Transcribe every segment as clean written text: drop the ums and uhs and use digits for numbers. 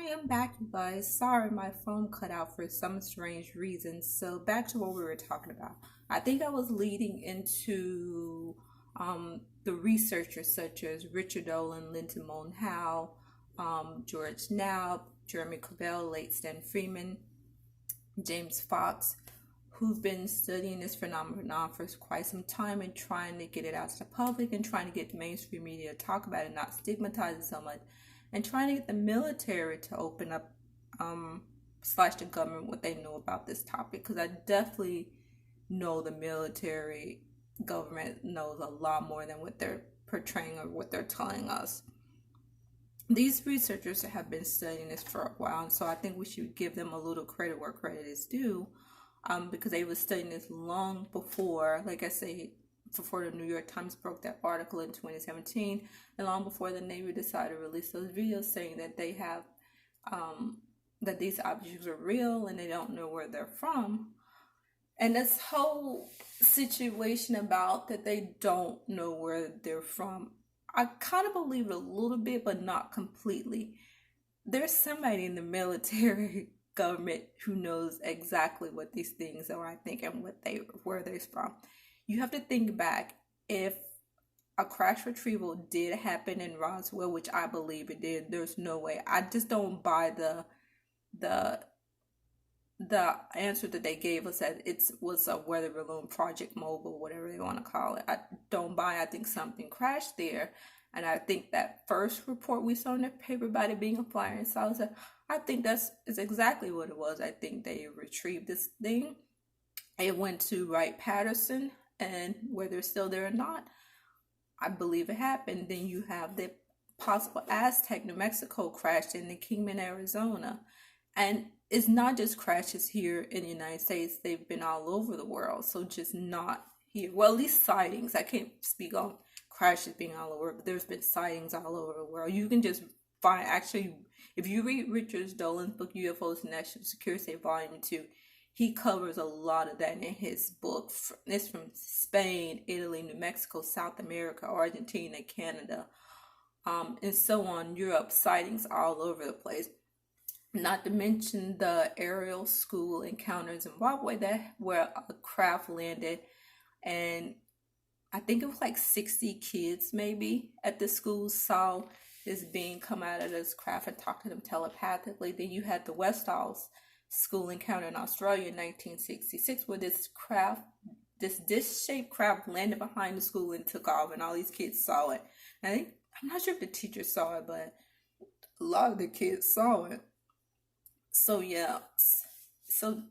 am back, you guys. Sorry, my phone cut out for some strange reason. So back to what we were talking about. I think I was leading into the researchers such as Richard Dolan, Linton Moulton Howe, George Knapp, Jeremy Corbell, late Stan Freeman, James Fox, who've been studying this phenomenon for quite some time and trying to get it out to the public and trying to get the mainstream media to talk about it, not stigmatize it so much, and trying to get the military to open up slash the government what they know about this topic, because I definitely know the military government knows a lot more than what they're portraying or what they're telling us. These researchers have been studying this for a while, and so I think we should give them a little credit where credit is due, because they were studying this long before, like I say, before the New York Times broke that article in 2017, and long before the Navy decided to release those videos saying that they have, that these objects are real and they don't know where they're from. And this whole situation about that they don't know where they're from, I kind of believe it a little bit, but not completely. There's somebody in the military government who knows exactly what these things are, I think, and where they're from. You have to think back, if a crash retrieval did happen in Roswell, which I believe it did, there's no way. I just don't buy the answer that they gave us that it was a weather balloon, Project Mobile, whatever they want to call it. I don't buy. I think something crashed there. And I think that first report we saw in the paper about it being a fire in South, I think is exactly what it was. I think they retrieved this thing. It went to Wright-Patterson, and whether it's still there or not, I believe it happened. Then you have the possible Aztec, New Mexico crashed in the Kingman, Arizona. And it's not just crashes here in the United States. They've been all over the world. So just not here. Well, at least sightings. I can't speak on crashes being all over, but there's been sightings all over the world. You can just find, actually, if you read Richard Dolan's book, UFOs and National Security, Volume 2, he covers a lot of that in his book. It's from Spain, Italy, New Mexico, South America, Argentina, Canada, and so on, Europe, sightings all over the place. Not to mention the aerial school encounter in Zimbabwe where a craft landed, and I think it was like 60 kids maybe at the school saw this being come out of this craft and talk to them telepathically. Then you had the Westall's school encounter in Australia in 1966 where this disc-shaped craft landed behind the school and took off, and all these kids saw it. I'm not sure if the teachers saw it, but a lot of the kids saw it. So yeah, so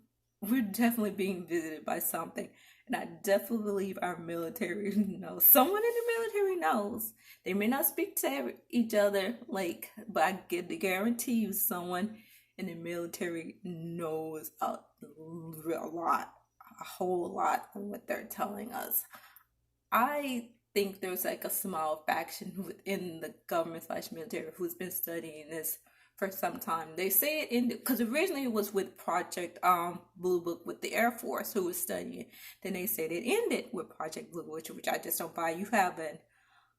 we're definitely being visited by something, and I definitely believe our military knows. Someone in the military knows. They may not speak to each other, but I guarantee you, someone in the military knows a lot, a whole lot of what they're telling us. I think there's like a small faction within the government / military who's been studying this for some time. They say it ended because originally it was with Project Blue Book with the Air Force who was studying it. Then they said it ended with Project Blue Book, which I just don't buy. You have an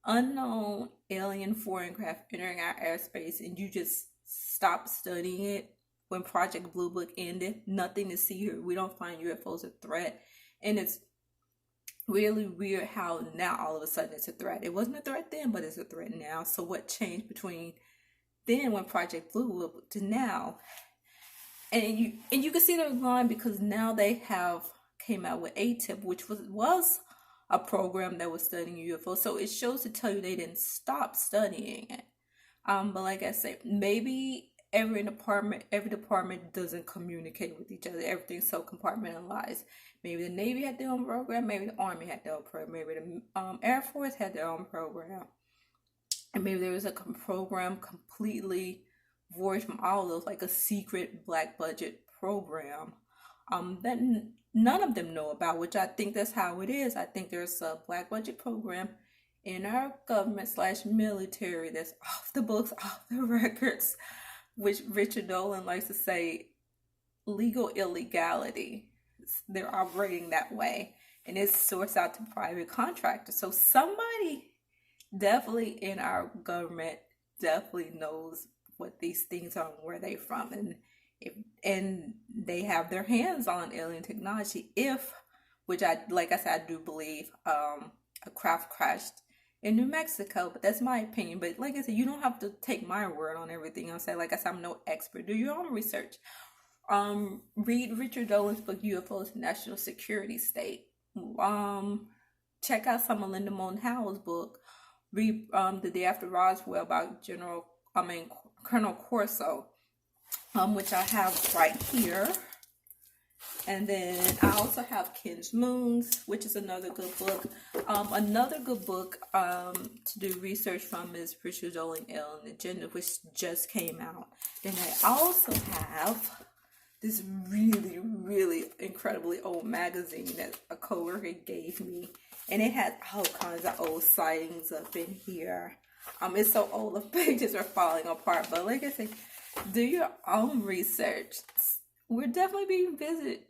unknown alien foreign craft entering our airspace, and you just stop studying it when Project Blue Book ended. Nothing to see here. We don't find UFOs a threat, and it's really weird how now all of a sudden it's a threat. It wasn't a threat then, but it's a threat now. So what changed between then when Project Blue Book to now? And you can see their line, because now they have came out with ATIP, which was a program that was studying UFOs. So it shows to tell you they didn't stop studying it. But like I said, maybe every department doesn't communicate with each other. Everything's so compartmentalized. Maybe the Navy had their own program, maybe the Army had their own program, maybe the Air Force had their own program, and maybe there was a program completely void from all of those, like a secret black budget program that none of them know about, which I think that's how it is. I think there's a black budget program in our government / military that's off the books, off the records, which Richard Dolan likes to say legal illegality. They're operating that way, and it's sourced out to private contractors. So somebody definitely in our government definitely knows what these things are and where they're from, and if and they have their hands on alien technology. If, which I like I said, I do believe a craft crashed in New Mexico, but that's my opinion. But like I said, you don't have to take my word on everything I'm saying. Like I said, I'm no expert. Do your own research. Read Richard Dolan's book UFOs National Security State. Um, Check out some of Linda Moulton Howe's book. Read The Day After Roswell by Colonel Corso, which I have right here. And then I also have Ken's Moons, which is another good book. Another good book to do research from is Richard Dolan Alien Agenda, which just came out. Then I also have this really, really incredibly old magazine that a coworker gave me. And it had all kinds of old sightings up in here. It's so old, the pages are falling apart. But like I said, do your own research. We're definitely being visited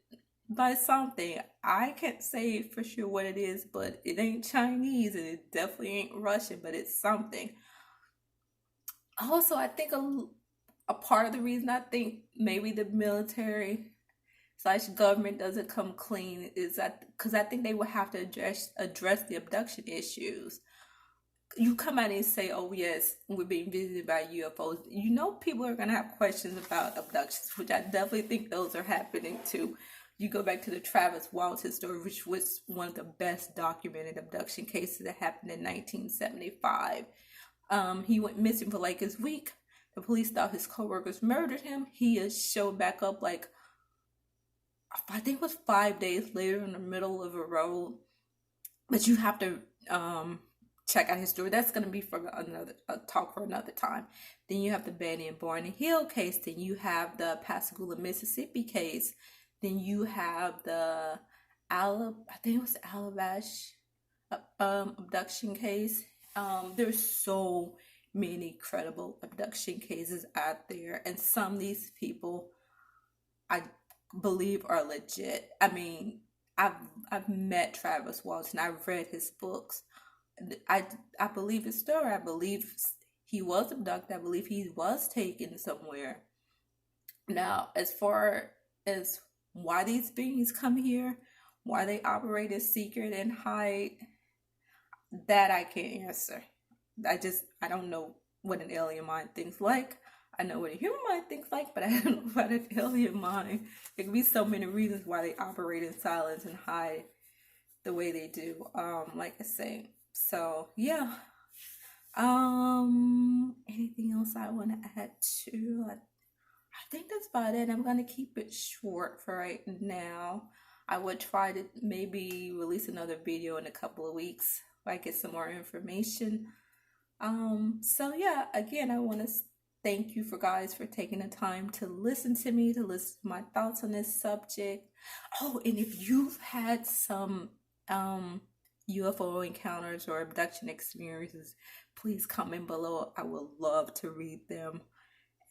by something. I can't say for sure what it is, but it ain't Chinese and it definitely ain't Russian, but it's something. Also, I think a part of the reason I think maybe the military / government doesn't come clean is that because I think they would have to address the abduction issues. You come out and say, oh yes, we're being visited by UFOs. You know people are going to have questions about abductions, which I definitely think those are happening too. You go back to the Travis Walton story, which was one of the best documented abduction cases that happened in 1975. He went missing for like his week. The police thought his coworkers murdered him. He is showed back up like, I think it was 5 days later in the middle of a road. But you have to check out his story. That's going to be for another talk for another time. Then you have the Betty and Barney Hill case. Then you have the Pascagoula, Mississippi case. Then you have the I think it was the Alabash abduction case. There's so many credible abduction cases out there, and some of these people I believe are legit. I mean, I've met Travis Walton. I've read his books. I believe his story. I believe he was abducted. I believe he was taken somewhere. Now, as far as why these beings come here, why they operate as secret and hide, that I can't answer. I don't know what an alien mind thinks like. I know what a human mind thinks like, but I don't know about an alien mind. There could be so many reasons why they operate in silence and hide the way they do. Like I say. So yeah. Anything else I want to add to? I think that's about it. I'm gonna keep it short for right now. I would try to maybe release another video in a couple of weeks if I get some more information. So yeah, again, I want to thank you guys for taking the time to listen to me, to listen to my thoughts on this subject. Oh, and if you've had some UFO encounters or abduction experiences, please comment below. I would love to read them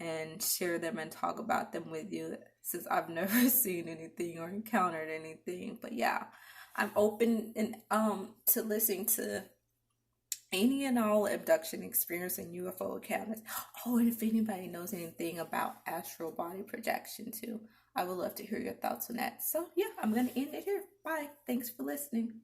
and share them and talk about them with you, since I've never seen anything or encountered anything. But yeah, I'm open and to listening to any and all abduction experience and UFO encounters. Oh, and if anybody knows anything about astral body projection too, I would love to hear your thoughts on that. So yeah, I'm gonna end it here. Bye. Thanks for listening.